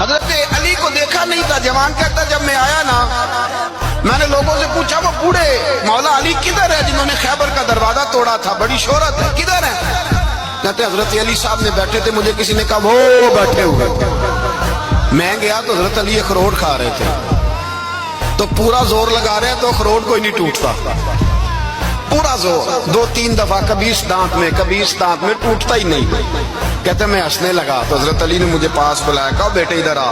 حضرت علی کو دیکھا نہیں تھا. جوان کہتا جب میں آیا نا میں نے لوگوں سے پوچھا وہ بوڑھے مولا علی کدھر ہے جنہوں نے خیبر کا دروازہ توڑا تھا, بڑی شہرت ہے, کدھر ہے؟ کہتے حضرت علی صاحب نے بیٹھے تھے, مجھے کسی نے کہا وہ بیٹھے ہوئے. میں گیا تو حضرت علی اخروٹ کھا رہے تھے, تو پورا زور لگا رہے ہیں تو اخروٹ کوئی نہیں ٹوٹتا, پورا زور 2-3 دفعہ, کبھی اس دانت میں کبھی اس دانت میں, ٹوٹتا ہی نہیں. کہتے میں ہنسنے لگا تو حضرت علی نے مجھے پاس بلایا, کہا بیٹے ادھر آ.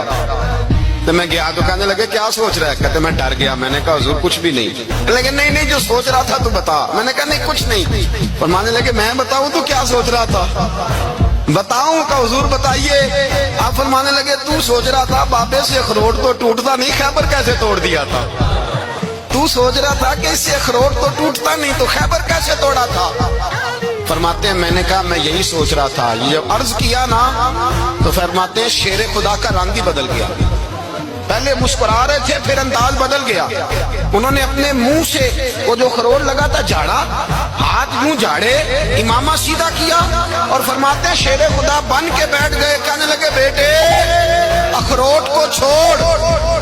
تو میں گیا تو کہنے لگے کیا سوچ رہا ہے؟ کہتے میں ڈر گیا. میں نے کہا حضور کچھ بھی نہیں. لیکن نہیں جو سوچ رہا تھا تو بتا. میں نے کہا نہیں کچھ نہیں. فرمانے لگے میں بتاؤں تو کیا سوچ رہا تھا؟ بتاؤں؟ کہ حضور بتائیے. آپ فرمانے لگے تو سوچ رہا تھا بابے سے اخروٹ تو ٹوٹتا نہیں, خیبر کیسے توڑ دیا تھا؟ تو سوچ رہا تھا کہ اس سے اخروٹ تو ٹوٹتا نہیں تو خیبر کیسے توڑا تھا؟ فرماتے ہیں میں نے کہا میں یہی سوچ رہا تھا. یہ جب عرض کیا نا تو فرماتے ہیں شیر خدا کا رنگ ہی بدل گیا. پہلے مسکرا رہے تھے پھر انداز بدل گیا. انہوں نے اپنے منہ سے وہ جو خروٹ لگا تھا جھاڑا, ہاتھ منہ جھاڑے, امامہ سیدھا کیا اور فرماتے ہیں شیر خدا بن کے بیٹھ گئے. کہنے لگے بیٹے اخروٹ کو چھوڑ,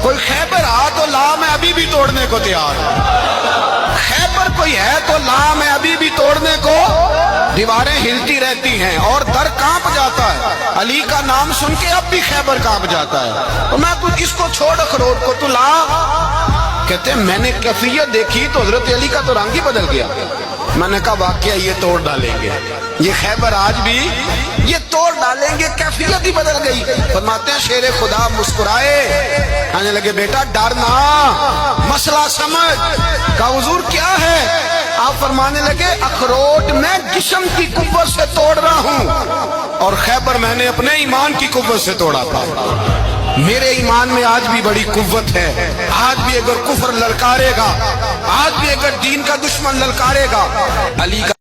کوئی خیبر آ تو لا, میں ابھی بھی توڑنے کو تیار ہوں. خیبر کوئی ہے تو لا, میں ابھی بھی توڑنے کو. دیواریں ہلتی رہتی ہیں اور در کانپ جاتا ہے. علی کا نام سن کے اب بھی خیبر کانپ جاتا ہے. تو میں تو اس کو چھوڑ اخروٹ کو تو لا. کہتے ہیں میں نے کیفیت دیکھی تو حضرت علی کا تو رنگ ہی بدل گیا. میں نے کہا واقعہ یہ توڑ ڈالیں گے, یہ خیبر آج بھی یہ توڑ ڈالیں گے, کیفیت ہی بدل گئی. فرماتے ہیں شیر خدا مسکرائے, کہنے لگے بیٹا ڈرنا, مسئلہ سمجھ. کہا حضور کیا ہے؟ آپ فرمانے لگے اخروٹ میں جسم کی قوت سے توڑ رہا ہوں اور خیبر میں نے اپنے ایمان کی قوت سے توڑا تھا. میرے ایمان میں آج بھی بڑی قوت ہے. آج بھی اگر کفر للکارے گا, آج بھی اگر دین کا دشمن للکارے گا, علی کا